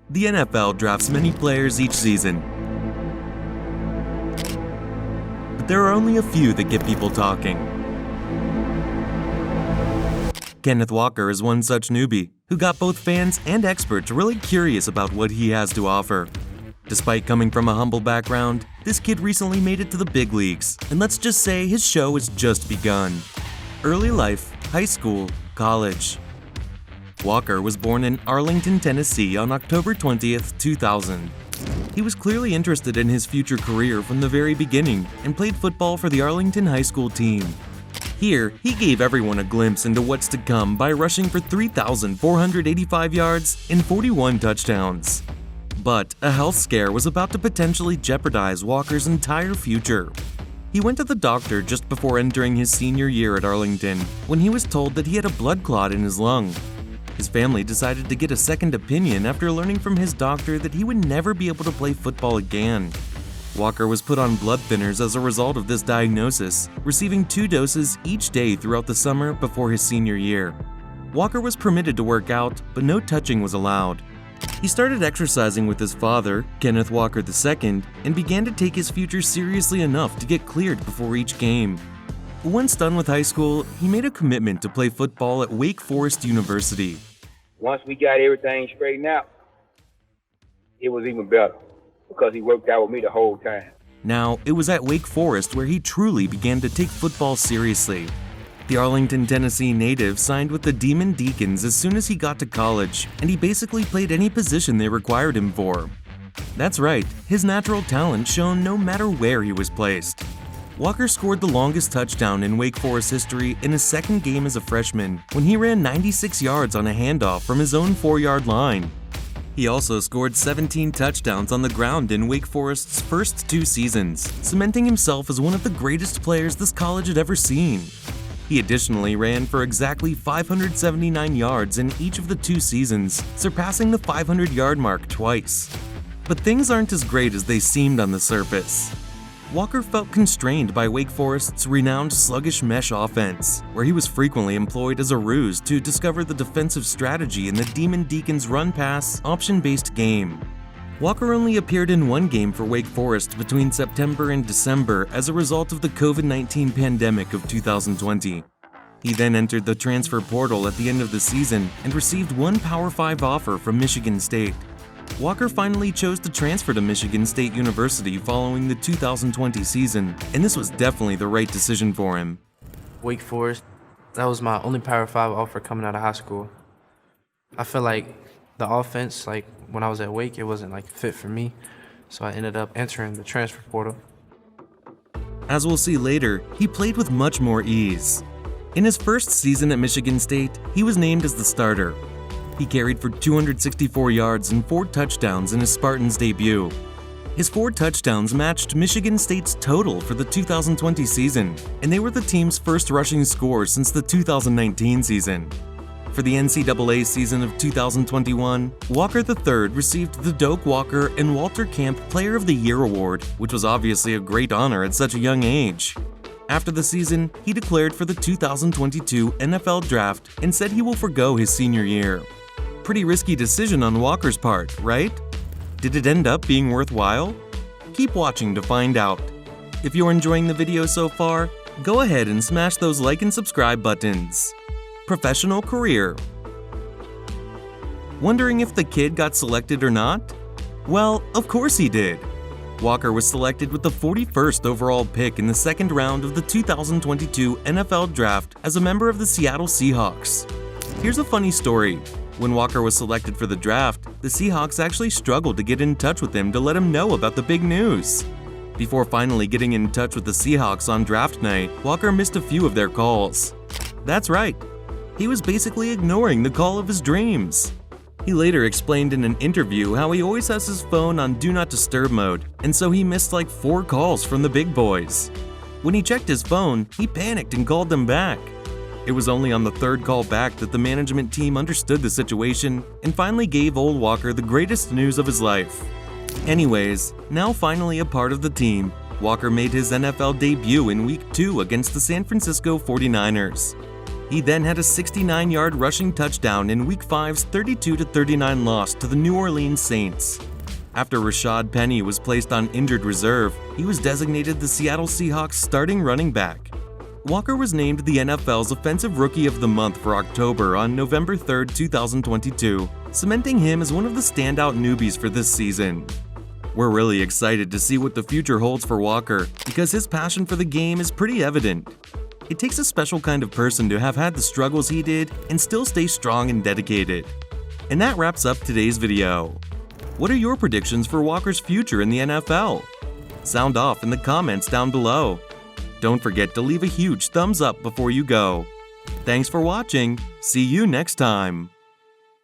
The NFL drafts many players each season, but there are only a few that get people talking. Kenneth Walker is one such newbie who got both fans and experts really curious about what he has to offer. Despite coming from a humble background, this kid recently made it to the big leagues, and let's just say his show has just begun. Early life, high school, college. Walker was born in Arlington, Tennessee on October 20th, 2000. He was clearly interested in his future career from the very beginning and played football for the Arlington High School team. Here, he gave everyone a glimpse into what's to come by rushing for 3,485 yards and 41 touchdowns. But a health scare was about to potentially jeopardize Walker's entire future. He went to the doctor just before entering his senior year at Arlington when he was told that he had a blood clot in his lung. His family decided to get a second opinion after learning from his doctor that he would never be able to play football again. Walker was put on blood thinners as a result of this diagnosis, receiving 2 doses each day throughout the summer before his senior year. Walker was permitted to work out, but no touching was allowed. He started exercising with his father, Kenneth Walker II, and began to take his future seriously enough to get cleared before each game. Once done with high school, he made a commitment to play football at Wake Forest University. Once we got everything straightened out, it was even better because he worked out with me the whole time. Now, it was at Wake Forest where he truly began to take football seriously. The Arlington, Tennessee native signed with the Demon Deacons as soon as he got to college, and he basically played any position they required him for. That's right, his natural talent shone no matter where he was placed. Walker scored the longest touchdown in Wake Forest history in his second game as a freshman when he ran 96 yards on a handoff from his own 4-yard line. He also scored 17 touchdowns on the ground in Wake Forest's first 2 seasons, cementing himself as one of the greatest players this college had ever seen. He additionally ran for exactly 579 yards in each of the 2 seasons, surpassing the 500-yard mark twice. But things aren't as great as they seemed on the surface. Walker felt constrained by Wake Forest's renowned sluggish mesh offense, where he was frequently employed as a ruse to discover the defensive strategy in the Demon Deacons run-pass, option-based game. Walker only appeared in 1 game for Wake Forest between September and December as a result of the COVID-19 pandemic of 2020. He then entered the transfer portal at the end of the season and received 1 Power 5 offer from Michigan State. Walker finally chose to transfer to Michigan State University following the 2020 season, and this was definitely the right decision for him. Wake Forest, that was my only Power 5 offer coming out of high school. I feel like the offense, when I was at Wake, it wasn't fit for me, so I ended up entering the transfer portal. As we'll see later, he played with much more ease. In his first season at Michigan State, he was named as the starter. He carried for 264 yards and 4 touchdowns in his Spartans debut. His 4 touchdowns matched Michigan State's total for the 2020 season, and they were the team's first rushing score since the 2019 season. For the NCAA season of 2021, Walker III received the Doak Walker and Walter Camp Player of the Year award, which was obviously a great honor at such a young age. After the season, he declared for the 2022 NFL Draft and said he will forgo his senior year. Pretty risky decision on Walker's part, right? Did it end up being worthwhile? Keep watching to find out. If you're enjoying the video so far, go ahead and smash those like and subscribe buttons. Professional career. Wondering if the kid got selected or not? Well, of course he did. Walker was selected with the 41st overall pick in the 2nd round of the 2022 NFL Draft as a member of the Seattle Seahawks. Here's a funny story. When Walker was selected for the draft, the Seahawks actually struggled to get in touch with him to let him know about the big news. Before finally getting in touch with the Seahawks on draft night, Walker missed a few of their calls. That's right. He was basically ignoring the call of his dreams. He later explained in an interview how he always has his phone on Do Not Disturb mode, and so he missed 4 calls from the big boys. When he checked his phone, he panicked and called them back. It was only on the 3rd call back that the management team understood the situation and finally gave old Walker the greatest news of his life. Anyways, now finally a part of the team, Walker made his NFL debut in Week 2 against the San Francisco 49ers. He then had a 69-yard rushing touchdown in Week 5's 32-39 loss to the New Orleans Saints. After Rashad Penny was placed on injured reserve, he was designated the Seattle Seahawks starting running back. Walker was named the NFL's Offensive Rookie of the Month for October on November 3, 2022, cementing him as one of the standout newbies for this season. We're really excited to see what the future holds for Walker because his passion for the game is pretty evident. It takes a special kind of person to have had the struggles he did and still stay strong and dedicated. And that wraps up today's video. What are your predictions for Walker's future in the NFL? Sound off in the comments down below. Don't forget to leave a huge thumbs up before you go. Thanks for watching. See you next time.